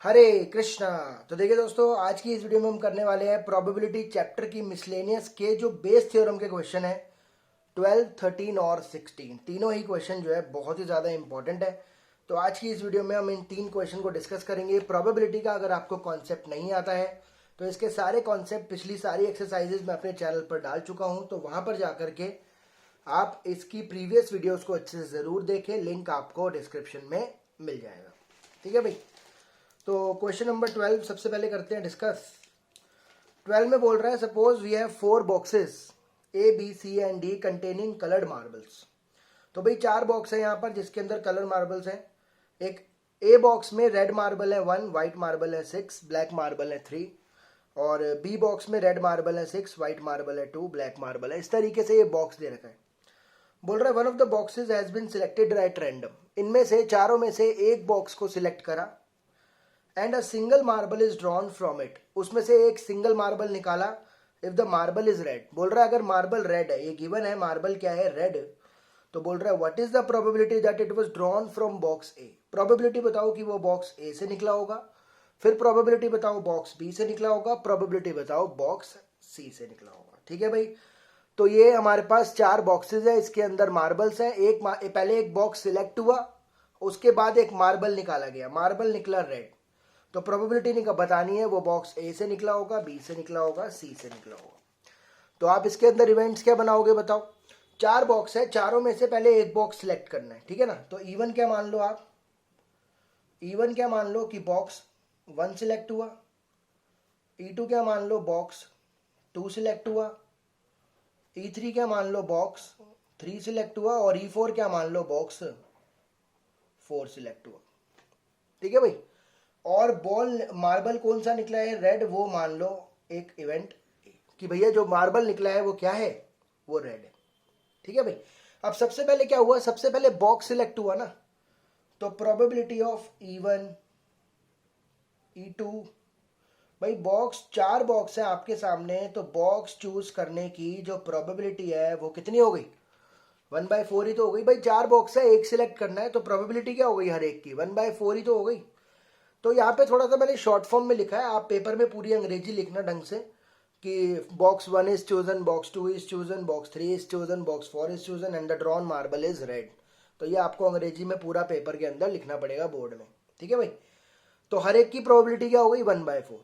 हरे कृष्णा। तो देखिए दोस्तों, आज की इस वीडियो में हम करने वाले हैं प्रोबेबिलिटी चैप्टर की मिसलेनियस के जो बेस थ्योरम के क्वेश्चन है 12, 13 और 16। तीनों ही क्वेश्चन जो है बहुत ही ज़्यादा इंपॉर्टेंट है। तो आज की इस वीडियो में हम इन तीन क्वेश्चन को डिस्कस करेंगे। प्रोबेबिलिटी का अगर आपको कॉन्सेप्ट नहीं आता है तो इसके सारे कॉन्सेप्ट पिछली सारी एक्सरसाइजेज मैं अपने चैनल पर डाल चुका हूँ, तो वहाँ पर जाकर के आप इसकी प्रीवियस वीडियोस को अच्छे से ज़रूर देखें। लिंक आपको डिस्क्रिप्शन में मिल जाएगा। ठीक है भाई। तो क्वेश्चन नंबर 12 सबसे पहले करते हैं डिस्कस। 12 में बोल रहा है suppose we have 4 boxes A, B, C and D containing coloured marbles. तो भाई 4 बॉक्स है यहाँ पर जिसके अंदर कलर मार्बल्स हैं। एक A बॉक्स में रेड मार्बल है 1, वाइट मार्बल है 6, ब्लैक मार्बल है 3। और B बॉक्स में रेड मार्बल है 6, वाइट मार्बल है 2, ब्लैक मार्बल है। इस तरीके से ये बॉक्स दे रखा है। बोल रहा है one of the boxes has been selected at random. इनमें से चारों में से एक बॉक्स को सिलेक्ट करा and a single marble is drawn from it. उसमें से एक सिंगल मार्बल निकाला। If the marble is red, बोल रहा है अगर मार्बल रेड है, ये गिवन है मार्बल क्या है, रेड। तो बोल रहा है what is the probability that it was drawn from box A. Probability बताओ कि वो बॉक्स ए से निकला होगा। फिर प्रोबेबिलिटी बताओ बॉक्स बी से निकला होगा। प्रोबेबिलिटी बताओ बॉक्स सी से निकला होगा। ठीक है भाई। तो ये हमारे पास 4 बॉक्सेस है, इसके अंदर मार्बल्स है। पहले एक बॉक्स सिलेक्ट हुआ, उसके बाद एक मार्बल निकाला गया। मार्बल निकला रेड। तो प्रोबेबिलिटी नहीं बतानी है वो बॉक्स ए से निकला होगा, बी से निकला होगा, सी से निकला होगा। तो आप इसके अंदर इवेंट्स क्या बनाओगे बताओ। 4 बॉक्स है, चारों में से पहले एक बॉक्स सिलेक्ट करना है। ठीक है ना। तो इवन क्या मान लो आप, इवन क्या मान लो कि बॉक्स 1 सिलेक्ट हुआ। E2 क्या मान लो बॉक्स 2 सिलेक्ट हुआ। E3 क्या मान लो बॉक्स 3 सिलेक्ट हुआ। और E4 क्या मान लो बॉक्स 4 सिलेक्ट हुआ। ठीक है भाई। और बॉल मार्बल कौन सा निकला है, रेड, वो मान लो एक इवेंट कि भैया जो मार्बल निकला है वो क्या है, वो रेड है। ठीक है भाई। अब सबसे पहले क्या हुआ, सबसे पहले बॉक्स सिलेक्ट हुआ ना। तो प्रोबेबिलिटी ऑफ E1, E2, भाई बॉक्स 4 बॉक्स है आपके सामने, तो बॉक्स चूज करने की जो प्रोबेबिलिटी है वो कितनी हो गई, 1/4 ही तो हो गई भाई। 4 बॉक्स है, एक सिलेक्ट करना है, तो प्रोबेबिलिटी क्या हो गई हर एक की, 1/4 ही तो हो गई। तो यहाँ पे थोड़ा सा मैंने शॉर्ट फॉर्म में लिखा है, आप पेपर में पूरी अंग्रेजी लिखना ढंग से कि box 1 is chosen, box 2 is chosen, box 3 is chosen, box 4 is chosen and the drawn marble is red. तो ये आपको अंग्रेजी में पूरा पेपर के अंदर लिखना पड़ेगा बोर्ड में। ठीक है भाई। तो हर एक की प्रोबेबिलिटी क्या हो गई, 1/4।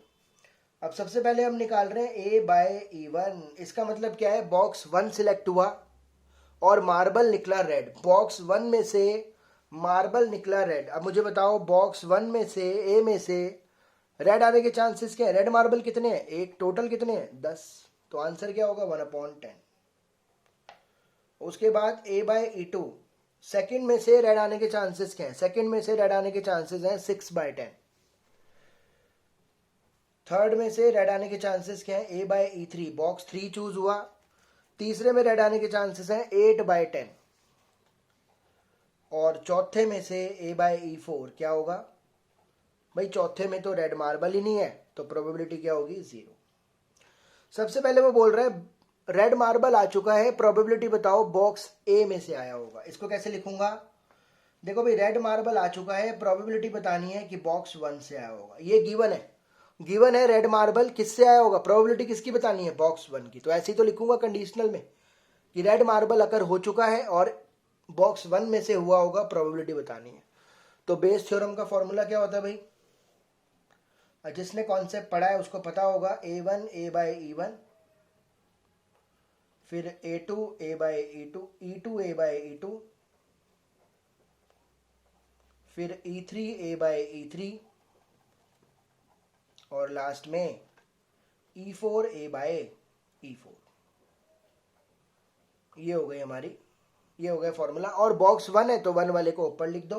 अब सबसे पहले हम निकाल रहे हैं A/E1। इसका मतलब क्या है, बॉक्स 1 सिलेक्ट हुआ और मार्बल निकला रेड। बॉक्स 1 में से मार्बल निकला रेड। अब मुझे बताओ बॉक्स 1 में से, ए में से रेड आने के चांसेस क्या है, रेड मार्बल कितने हैं, एक, टोटल कितने हैं 10। तो आंसर क्या होगा 1/10। उसके बाद A/E2, सेकंड में से रेड आने के चांसेस क्या है, सेकंड में से रेड आने के चांसेस हैं 6/10। थर्ड में से रेड आने के चांसेस क्या है, A/E3, बॉक्स 3 चूज हुआ। तीसरे में रेड आने के चांसेस हैं 8/10। और चौथे में से A/E4 क्या होगा भाई, चौथे में तो रेड मार्बल ही नहीं है, तो प्रोबेबिलिटी क्या होगी, 0। सबसे पहले वो बोल रहे हैं रेड मार्बल आ चुका है, प्रोबेबिलिटी बताओ बॉक्स ए में से आया होगा। इसको कैसे लिखूंगा, देखो भाई रेड मार्बल आ चुका है, प्रोबेबिलिटी बतानी है कि बॉक्स 1 से आया होगा। ये गिवन है, गिवन है रेड मार्बल किससे आया होगा, प्रोबेबिलिटी किसकी बतानी है, बॉक्स 1 की। तो ऐसे ही तो लिखूंगा कंडीशनल में कि रेड मार्बल अगर हो चुका है और बॉक्स 1 में से हुआ होगा, प्रोबेबिलिटी बतानी है। तो बेस थ्योरम का फॉर्मूला क्या होता है भाई, जिसने कॉन्सेप्ट पढ़ा है उसको पता होगा, A1 A/E1, फिर A2 A/E2, E2 A/E2, फिर E3 A/E3 और लास्ट में E4 A/E4। ये हो गई हमारी, ये हो गया फॉर्मूला। और बॉक्स 1 है तो 1 वाले को ऊपर लिख दो,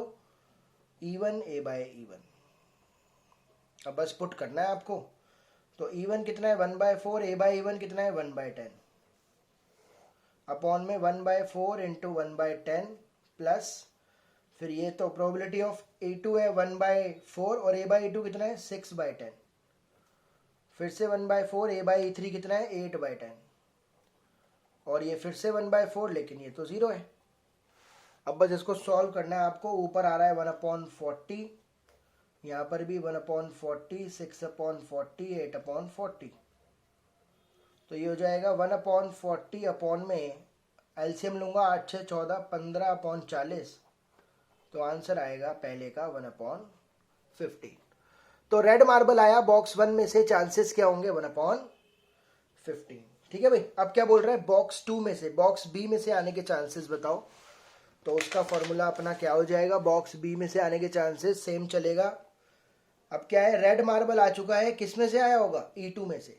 E1 A/E1। अब बस पुट करना है आपको। तो E1 कितना है 1/4, A/E1 कितना है 1/10, अपॉन में 1/4 इंटू 1/10 प्लस, फिर ये तो प्रोबेबिलिटी ऑफ E2 है 1/4 और A/E2 कितना है 6/10, फिर से 1/4, A/E3 कितना है 8/10 और ये फिर से 1/4, लेकिन ये तो 0 है। अब बस इसको सॉल्व करना है आपको। ऊपर आ रहा है 1/40 यहाँ पर भी 1/40, 6/40, 8/40। तो ये हो जाएगा 1/40 अपॉन में एलसीएम लूंगा 8 6 14 15/40। तो आंसर आएगा पहले का 1/15। तो रेड मार्बल आया बॉक्स 1 में से, चांसेस क्या होंगे 1/15। ठीक है भाई। अब क्या बोल रहा है बॉक्स 2 में से, बॉक्स बी में से आने के चांसेस बताओ। तो उसका फॉर्मूला अपना क्या हो जाएगा, बॉक्स बी में से आने के चांसेस सेम चलेगा। अब क्या है, रेड मार्बल आ चुका है, किस में से आया होगा, E2 में से,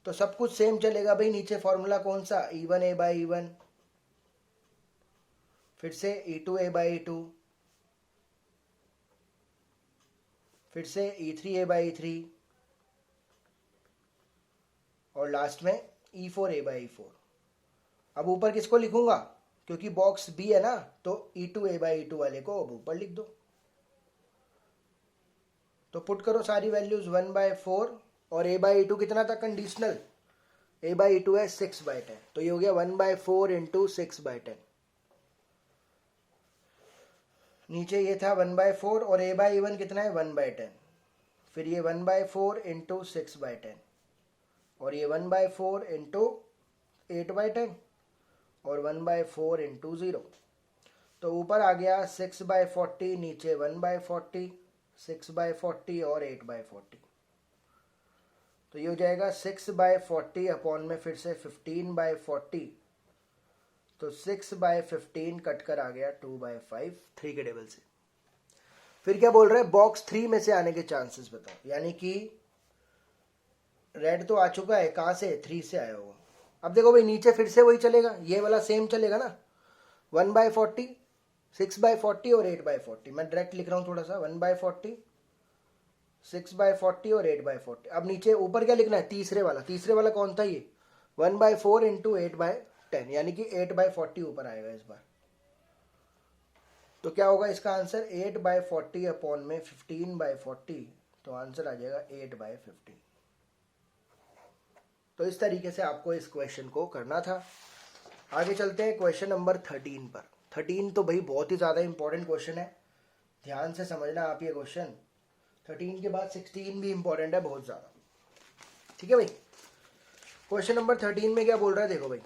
तो सब कुछ सेम चलेगा भाई। नीचे फॉर्मूला कौन सा, E1A/E1, फिर से E2A/E2, फिर से E3A/E3 और लास्ट में E4A/E4। अब ऊपर किसको लिखूंगा, क्योंकि बॉक्स बी है ना, तो E2A/E2 वाले को अब ऊपर लिख दो। तो पुट करो सारी वैल्यूज 1/4 और A/E2 कितना था कंडीशनल, A/E2 है 6/10। तो ये हो गया 1/4 इंटू 6/10। नीचे ये था 1/4 और A/E1 कितना है 1/10। फिर ये 1/4 इंटू 6/10 और ये 1/4 इंटू 8/10 और 1/4 इंटू 0। तो ऊपर आ गया 6/40, नीचे 1/40, 6/40 और 8/40। तो ये हो जाएगा 6/40 अपॉन में फिर से 15/40। तो 6/15 कट कर आ गया 2/5, 3 के टेबल से। फिर क्या बोल रहे हैं, बॉक्स 3 में से आने के चांसेस बताओ। यानी कि रेड तो आ चुका है, कहां से, 3 से आया होगा। अब देखो भाई नीचे फिर से वही चलेगा, ये वाला सेम चलेगा ना, 1/40, 6/40 और 8/40। मैं डायरेक्ट लिख रहा हूं थोड़ा सा, 1/40, 6/40 और 8/40। अब नीचे ऊपर क्या लिखना है, तीसरे वाला कौन था, ये 1/4 इंटू 8/10, यानी कि 8/40 ऊपर आएगा इस बार। तो क्या होगा इसका आंसर, 8/40 अपॉन में 15/40। तो आंसर आ जाएगा 8/15। तो इस तरीके से आपको इस क्वेश्चन को करना था। आगे चलते हैं क्वेश्चन नंबर 13 पर। 13 तो भाई बहुत ही ज़्यादा इंपॉर्टेंट क्वेश्चन है, ध्यान से समझना आप ये क्वेश्चन। 13 के बाद 16 भी इंपॉर्टेंट है बहुत ज़्यादा। ठीक है भाई। क्वेश्चन नंबर 13 में क्या बोल रहा है, देखो भाई,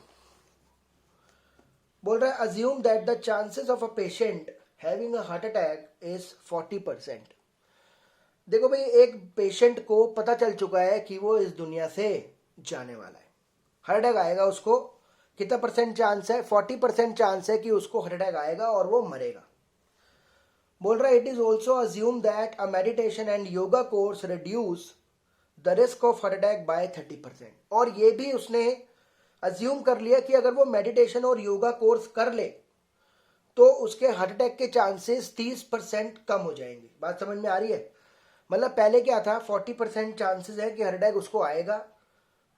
बोल रहा है assume that the chances of a patient having a heart attack is 40%। देखो भाई, एक पेशेंट को पता चल चुका है कि वो इस दुनिया से जाने वाला है, हार्ट अटैक आएगा उसको। कितना परसेंट चांस है, 40% चांस है कि उसको हार्ट अटैक आएगा और वो मरेगा। बोल रहा है it is also assume that a meditation and yoga course reduce the risk of heart attack by 30%। और ये भी उसने अज्यूम कर लिया कि अगर वो मेडिटेशन और योगा कोर्स कर ले तो उसके हार्ट अटैक के चांसेस 30% कम हो जाएंगे। बात समझ में आ रही है। मतलब पहले क्या था, 40% चांसेस है कि हार्ट अटैक उसको आएगा,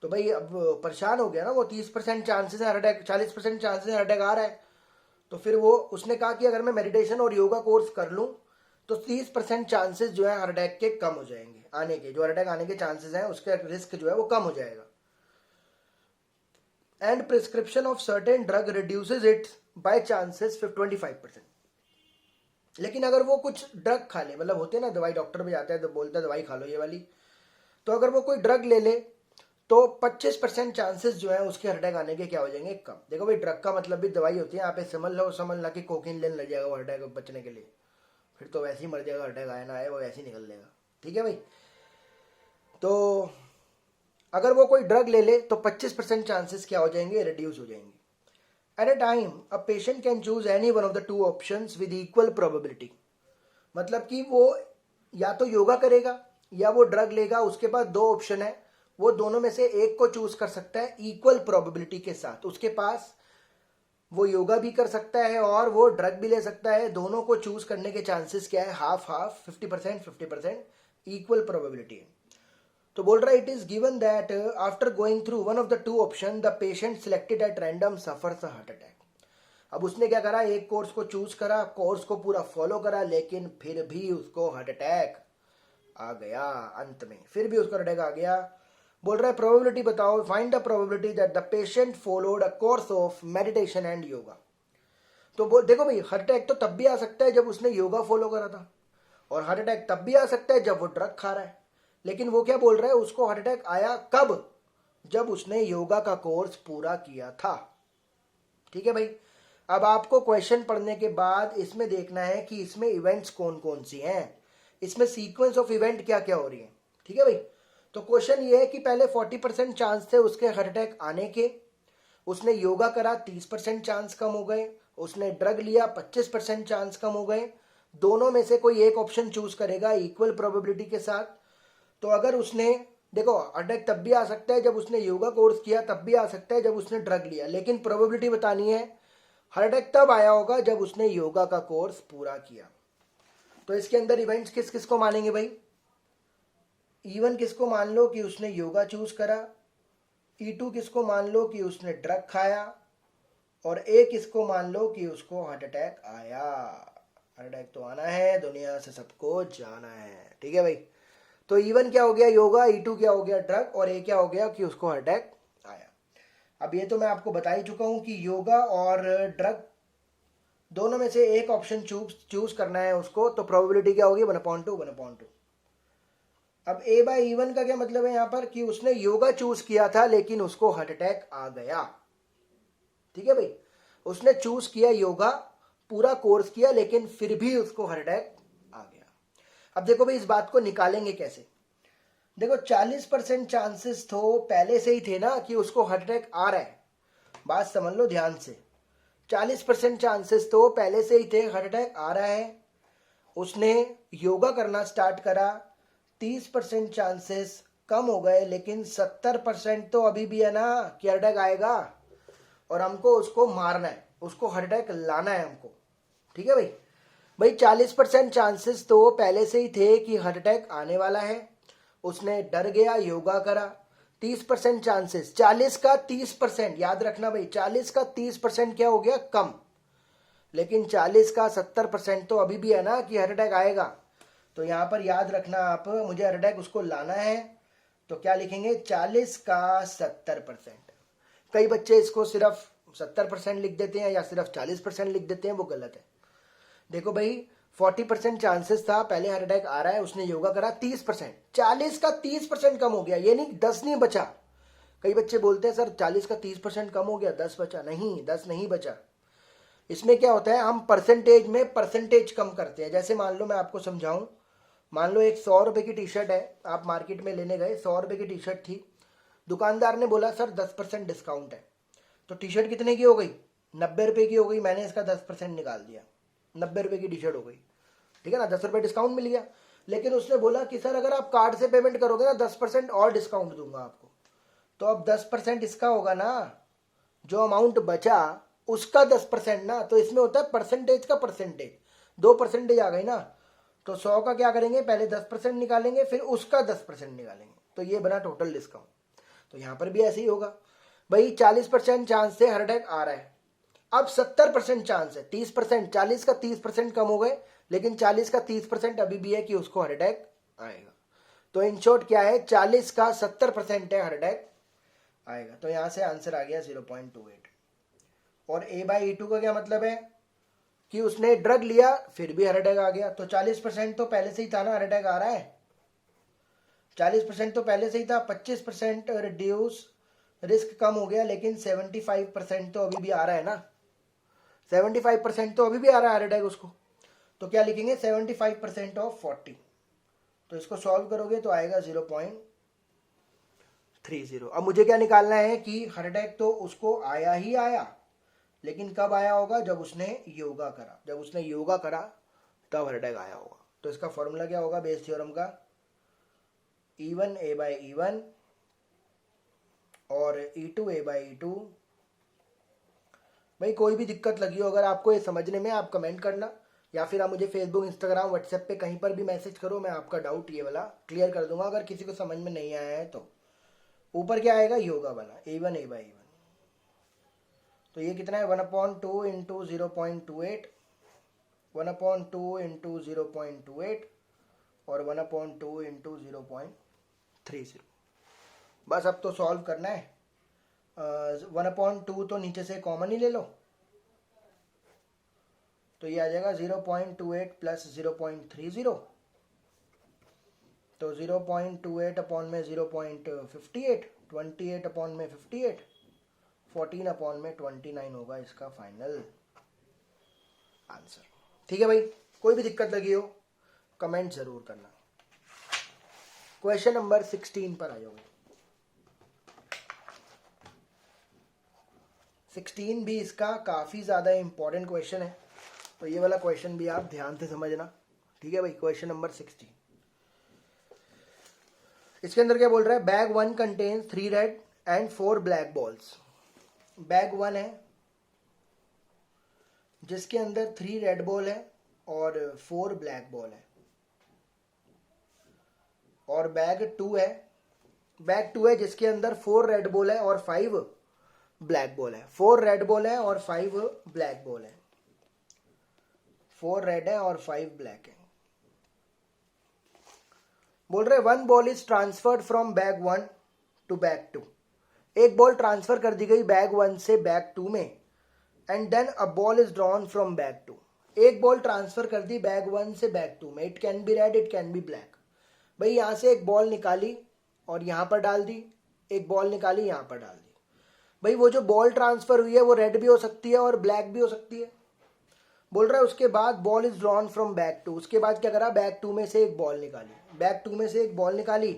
तो भाई अब परेशान हो गया ना वो। 30% चांसेस है heart attack, 40% chances heart attack आ रहा है। तो फिर वो उसने कहा कि अगर मैं मेडिटेशन और योगा कोर्स कर लूं तो 30% चांसेस जो है हार्ट अटैक के कम हो जाएंगे, आने के, जो हार्ट अटैक आने के चांसेस हैं उसका रिस्क जो है वो कम हो जाएगा। And prescription of certain drug reduces it by chances 25%। लेकिन अगर वो कुछ ड्रग खा ले, मतलब होते हैं ना दवाई, डॉक्टर भी जाता है तो बोलता है दवाई खा लो ये वाली, तो अगर वो कोई ड्रग ले ले तो 25% चांसेस जो है उसके हार्ट अटैक आने के क्या हो जाएंगे, कम। देखो भाई, ड्रग का मतलब भी दवाई होती है, यहाँ पे समझ ला कि कोकीन लेने लग जाएगा वो हार्ट अटैक बचने के लिए, फिर तो वैसे ही मर जाएगा, हार्ट अटैक आए ना आए वो वैसे ही निकल लेगा। ठीक है भाई। तो अगर वो कोई ड्रग ले ले तो 25% चांसेस क्या हो जाएंगे, रिड्यूस हो जाएंगे। At a time a patient can choose any one of the two options with equal probability. मतलब कि वो या तो योगा करेगा या वो ड्रग लेगा, उसके पास दो ऑप्शन है, वो दोनों में से एक को चूज कर सकता है इक्वल प्रोबेबिलिटी के साथ। उसके पास वो योगा भी कर सकता है और वो ड्रग भी ले सकता है, दोनों को चूज करने के चांसेस क्या है, हाफ हाफ, 50% 50%, इक्वल प्रोबेबिलिटी है। तो बोल रहा है it is given that after going through one of the two option the patient selected at random suffers a heart attack. अब उसने क्या करा, एक कोर्स को चूज करा, कोर्स को पूरा फॉलो करा, लेकिन फिर भी उसको हार्ट अटैक आ गया। अंत में फिर भी उसको हार्ट अटैक आ गया। बोल रहा है प्रोबेबिलिटी बताओ, find the probability that the patient followed a course of meditation and yoga. तो देखो भाई, हार्ट अटैक तो तब भी आ सकता है जब उसने योगा फॉलो करा था, और हार्ट अटैक तब भी आ सकता है जब वो ड्रग खा रहा है। लेकिन वो क्या बोल रहा है, उसको हार्ट अटैक आया कब, जब उसने योगा का कोर्स पूरा किया था। ठीक है भाई। अब आपको क्वेश्चन पढ़ने के बाद इसमें देखना है कि इसमें इवेंट्स कौन कौन सी हैं, इसमें सीक्वेंस ऑफ इवेंट क्या क्या हो रही है। ठीक है भाई। तो क्वेश्चन ये है कि पहले 40% चांस थे उसके हार्ट अटैक आने के, उसने योगा करा 30% चांस कम हो गए, उसने ड्रग लिया 25% चांस कम हो गए। दोनों में से कोई एक ऑप्शन चूज करेगा इक्वल प्रोबेबिलिटी के साथ। तो अगर उसने, देखो अटैक तब भी आ सकता है जब उसने योगा कोर्स किया, तब भी आ सकता है जब उसने ड्रग लिया, लेकिन प्रोबेबिलिटी बतानी है हार्ट अटैक तब आया होगा जब उसने योगा का कोर्स पूरा किया। तो इसके अंदर इवेंट्स किस किस को मानेंगे भाई, E1 किसको मान लो कि उसने योगा चूज करा, E2 किसको मान लो कि उसने ड्रग खाया, और A किसको मान लो कि उसको हार्ट अटैक आया। हार्ट अटैक तो आना है, दुनिया से सबको जाना है। ठीक है भाई। तो E1 क्या हो गया, योगा, E2 क्या हो गया, ड्रग, और A क्या हो गया कि उसको हार्ट अटैक आया। अब ये तो मैं आपको बता ही चुका हूं कि योगा और ड्रग दोनों में से एक ऑप्शन चूज करना है उसको, तो प्रोबेबिलिटी क्या होगी 1/2 1/2। अब A/E1 का क्या मतलब है यहां पर, कि उसने योगा चूज किया था लेकिन उसको हार्ट अटैक आ गया। ठीक है भाई। उसने चूज किया योगा, पूरा कोर्स किया, लेकिन फिर भी उसको हार्ट अटैक आ गया। अब देखो भाई इस बात को निकालेंगे कैसे। देखो 40% चांसेस तो पहले से ही थे ना कि उसको हार्ट अटैक आ रहा है। बात समझ लो ध्यान से, 40% चांसेस तो पहले से ही थे हार्ट अटैक आ रहा है। उसने योगा करना स्टार्ट करा, 30% चांसेस कम हो गए, लेकिन 70% तो अभी भी है ना कि हार्ट अटैक आएगा, और हमको उसको मारना है, उसको हार्ट अटैक लाना है हमको। ठीक है भाई। भाई 40% चांसेस तो पहले से ही थे कि हार्ट अटैक आने वाला है, उसने डर गया, योगा करा। 30% चांसेस, 40 का 30%, याद रखना भाई 40 का 30% क्या हो गया, कम, लेकिन 40 का 70% तो अभी भी है ना कि हार्ट अटैक आएगा। तो यहां पर याद रखना आप, मुझे हार्ट अटैक उसको लाना है, तो क्या लिखेंगे 40 का 70%। कई बच्चे इसको सिर्फ 70% लिख देते हैं या सिर्फ 40% लिख देते हैं, वो गलत है। देखो भाई 40% चांसेस था, पहले हार्ट अटैक आ रहा है, उसने योगा करा 30%, 40 का 30% कम हो गया, ये नहीं 10 नहीं बचा। कई बच्चे बोलते हैं सर 40 का 30% कम हो गया, 10 बचा, नहीं 10 नहीं बचा। इसमें क्या होता है, हम परसेंटेज में परसेंटेज कम करते हैं। जैसे मान लो मैं आपको समझाऊं, मान लो एक 100 रुपए की टी शर्ट है, आप मार्केट में लेने गए, 100 रुपए की टी शर्ट थी, दुकानदार ने बोला सर 10% डिस्काउंट है। तो टी शर्ट कितने की हो गई, 90 रुपए की हो गई, मैंने इसका 10% निकाल दिया, 90 रुपए की टी शर्ट हो गई। ठीक है ना, 10 रुपए डिस्काउंट मिल गया। लेकिन उसने बोला कि सर अगर आप कार्ड से पेमेंट करोगे ना 10% और डिस्काउंट दूंगा आपको। तो अब 10% इसका होगा ना, जो अमाउंट बचा उसका 10% ना, तो इसमें होता है परसेंटेज का परसेंटेज, 2% आ गई ना। तो 100 का क्या करेंगे, पहले 10% निकालेंगे, फिर उसका 10% निकालेंगे, तो ये बना टोटल डिस्काउंट। तो यहां पर भी ऐसे ही होगा भाई, 40% चांस से हार्ट अटैक आ रहा है, अब 70% चांस है, 30%, 40 का 30% कम हो गए, लेकिन 40 का 30% अभी भी है कि उसको हार्ट अटैक आएगा। तो इन शॉर्ट क्या है, 40 का 70% है हार्ट अटैक आएगा। तो यहां से आंसर आ गया 0.28। और A/E2 का क्या मतलब है कि उसने ड्रग लिया फिर भी हार्ट अटैक आ गया। तो 40% तो पहले से ही था ना, हार्ट अटैक आ रहा है, 40% तो पहले से ही था, 25% रिड्यूस, रिस्क कम हो गया, लेकिन 75% तो अभी भी आ रहा है ना, 75% तो अभी भी आ रहा है हार्ट अटैक उसको। तो क्या लिखेंगे 75% ऑफ 40। तो इसको सॉल्व करोगे तो आएगा 0.30। अब मुझे क्या निकालना है कि हार्ट अटैक तो उसको आया ही आया, लेकिन कब आया होगा, जब उसने योगा करा, जब उसने योगा करा तब हार्ट अटैक आया होगा। तो इसका फॉर्मूला क्या होगा बेस थ्योरम का, E1 A/E1 और E2 A/E2। भाई कोई भी दिक्कत लगी हो अगर आपको ये समझने में, आप कमेंट करना, या फिर आप मुझे फेसबुक, इंस्टाग्राम, व्हाट्सएप पे कहीं पर भी मैसेज करो, मैं आपका डाउट ये वाला क्लियर कर दूंगा अगर किसी को समझ में नहीं आया है तो। ऊपर क्या आएगा, योगा वाला A1 A/E1। तो ये कितना है, 1/2 इंटू 0.28, 1/2 इंटू 0.28 और 1/2 इंटू 0.30। बस अब तो सॉल्व करना है। 1/2 तो नीचे से कॉमन ही ले लो, तो ये आ जाएगा 0.28 प्लस 0.30, तो 0.28 अपॉन में 0.58, 28 अपॉन में 58, 14 अपॉन में 29 होगा इसका फाइनल आंसर। ठीक है भाई, कोई भी दिक्कत लगी हो कमेंट जरूर करना। क्वेश्चन नंबर 16 पर आ जाओ। 16 भी इसका काफी ज्यादा इंपॉर्टेंट क्वेश्चन है, तो ये वाला क्वेश्चन भी आप ध्यान से समझना। ठीक है भाई, क्वेश्चन नंबर 16 इसके अंदर क्या बोल रहा है, bag 1 contains 3 red and 4 black balls. Bag 1 है जिसके अंदर 3 रेड बॉल है और 4 ब्लैक बॉल है, और बैग 2 है, बैग 2 है जिसके अंदर 4 रेड बॉल है और 5 ब्लैक बॉल है। 4 रेड बॉल है और 5 ब्लैक बॉल है, 4 रेड है और 5 ब्लैक है। बोल रहे 1 ball is transferred from bag 1 to bag 2। एक बॉल ट्रांसफर कर दी गई बैग 1 से बैग 2 में, and then a ball is drawn from bag 2। एक बॉल ट्रांसफर कर दी बैग 1 से बैग 2 में, it can be read it can be black. भाई यहां से एक बॉल निकाली और यहां पर डाल दी, एक बॉल निकाली यहां पर डाल दी। भाई वो जो बॉल ट्रांसफर हुई है वो रेड भी हो सकती है और ब्लैक भी हो सकती है। बोल रहा है उसके बाद ball is drawn from bag 2। उसके बाद क्या करा, बैग 2 में से एक बॉल निकाली, बैग 2 में से एक बॉल निकाली।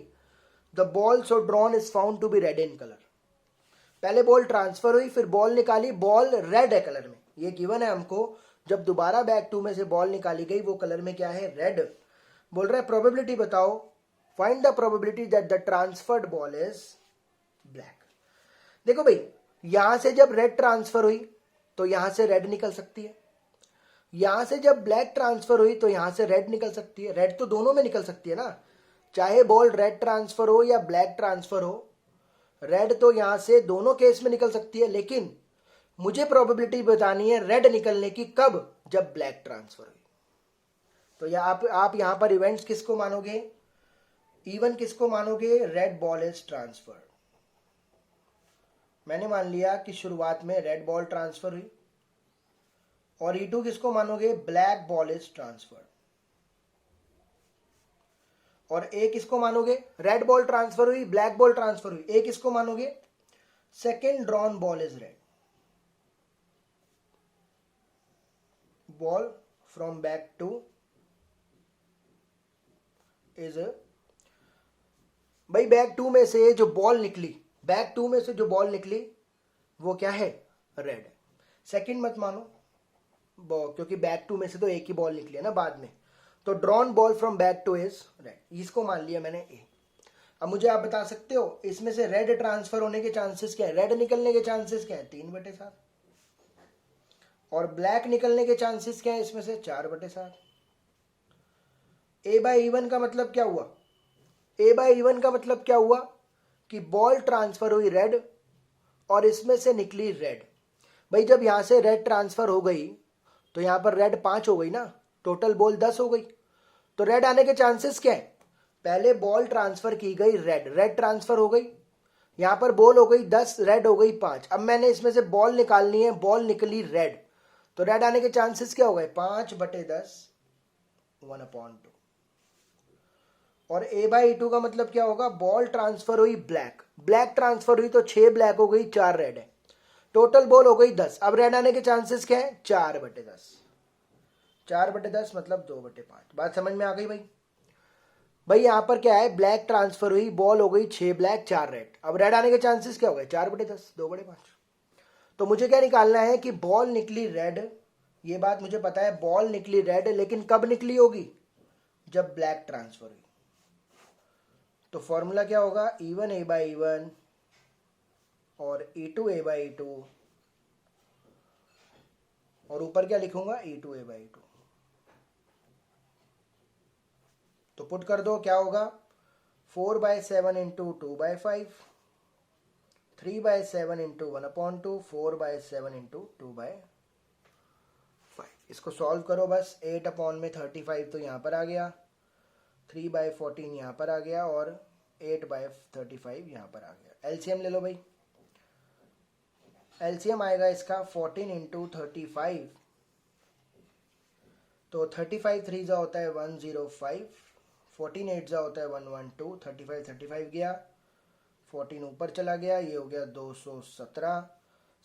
The ball so drawn is found to be red in colour. पहले बॉल ट्रांसफर हुई, फिर बॉल निकाली, बॉल रेड है कलर में, ये गिवन है हमको। जब दोबारा बैग 2 में से बॉल निकाली गई वो कलर में क्या है, रेड। बोल रहा है प्रोबेबिलिटी बताओ, find the probability that the transferred ball is black. देखो भाई यहां से जब रेड ट्रांसफर हुई तो यहां से रेड निकल सकती है, यहां से जब ब्लैक ट्रांसफर हुई तो यहां से रेड निकल सकती है। रेड तो दोनों में निकल सकती है ना, चाहे बॉल रेड ट्रांसफर हो या ब्लैक ट्रांसफर हो, रेड तो यहां से दोनों केस में निकल सकती है। लेकिन मुझे प्रोबेबिलिटी बतानी है रेड निकलने की, कब, जब ब्लैक ट्रांसफर हुई। तो या आप यहां पर इवेंट्स किसको मानोगे, इवन किसको मानोगे, रेड बॉल इज ट्रांसफर्ड। मैंने मान लिया कि शुरुआत में रेड बॉल ट्रांसफर हुई, और E2 किसको मानोगे, ब्लैक बॉल इज ट्रांसफर्ड। और ए किसको मानोगे, रेड बॉल ट्रांसफर हुई, ब्लैक बॉल ट्रांसफर हुई, ए किसको मानोगे, second drawn ball is red. Ball from back 2 is, भाई बैग 2 में से जो बॉल निकली, बैग 2 में से जो बॉल निकली वो क्या है, रेड। सेकंड मत मानो क्योंकि बैग 2 में से तो एक ही बॉल निकली है ना बाद में, तो drawn ball from bag 2 is red, इसको मान लिया मैंने ए। अब मुझे आप बता सकते हो इसमें से रेड ट्रांसफर होने के चांसेस क्या है, रेड निकलने के चांसेस क्या है, 3/7, और ब्लैक निकलने के चांसेस क्या है इसमें से, 4/7। ए बाय इवन का मतलब क्या हुआ, ए बाय इवन का मतलब क्या हुआ कि बॉल ट्रांसफर हुई रेड और इसमें से निकली रेड। भाई जब यहां से रेड ट्रांसफर हो गई तो यहां पर रेड 5 हो गई ना, टोटल बॉल 10 हो गई। तो रेड आने के चांसेस क्या है, पहले बॉल ट्रांसफर की गई रेड, रेड ट्रांसफर हो गई, यहां पर बॉल हो गई 10, रेड हो गई 5। अब मैंने इसमें से बॉल निकालनी है, बॉल निकली रेड, तो रेड आने के चांसेस क्या हो गए, 5/10, 1/2। और A/E2 का मतलब क्या होगा, बॉल ट्रांसफर हुई ब्लैक, ब्लैक ट्रांसफर हुई तो 6 ब्लैक हो गई, 4 रेड है, टोटल बॉल हो गई 10। अब रेड आने के चांसेस क्या है, 4/10, 4/10 मतलब 2/5। बात समझ में आ गई भाई। भाई यहां पर क्या है, ब्लैक ट्रांसफर हुई, बॉल हो गई 6 ब्लैक 4 रेड, अब रेड आने के चांसेस क्या हो गए, 4/10, 2/5। तो मुझे क्या निकालना है कि बॉल निकली रेड, ये बात मुझे पता है, बॉल निकली रेड, लेकिन कब निकली होगी, जब ब्लैक ट्रांसफर हुई। तो फॉर्मूला क्या होगा, E1 A/E1 और E2 A/E2, और ऊपर क्या लिखूंगा, E2 A/E2। तो पुट कर दो, क्या होगा, 4/7 इंटू 2/5, 3/7 इंटू 1/2, 4/7 इंटू 2/5। इसको सॉल्व करो बस, 8/35 तो यहां पर आ गया, 3/14 यहां पर आ गया, और 8/35 यहां पर आ गया। एलसीएम ले लो भाई, एलसीएम आएगा इसका 14 इंटू 35, तो 35 3 जा होता है 105, 14 8 जा होता है 112, 35 35 गया, 14 ऊपर चला गया, ये हो गया 217,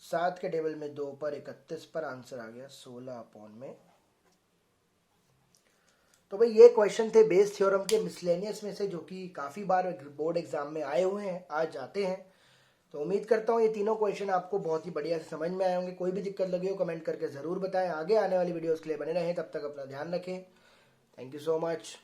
7 के टेबल में 2 पर 31 पर आंसर आ गया 16 अपॉन में। तो भाई ये क्वेश्चन थे बेस थ्योरम के मिसलेनियस में से, जो कि काफ़ी बार बोर्ड एग्जाम में आए हुए हैं, आज जाते हैं। तो उम्मीद करता हूँ ये तीनों क्वेश्चन आपको बहुत ही बढ़िया से समझ में आए होंगे। कोई भी दिक्कत लगी हो कमेंट करके ज़रूर बताएं। आगे आने वाली वीडियोस के लिए बने रहें, तब तक अपना ध्यान रखें। Thank you so much.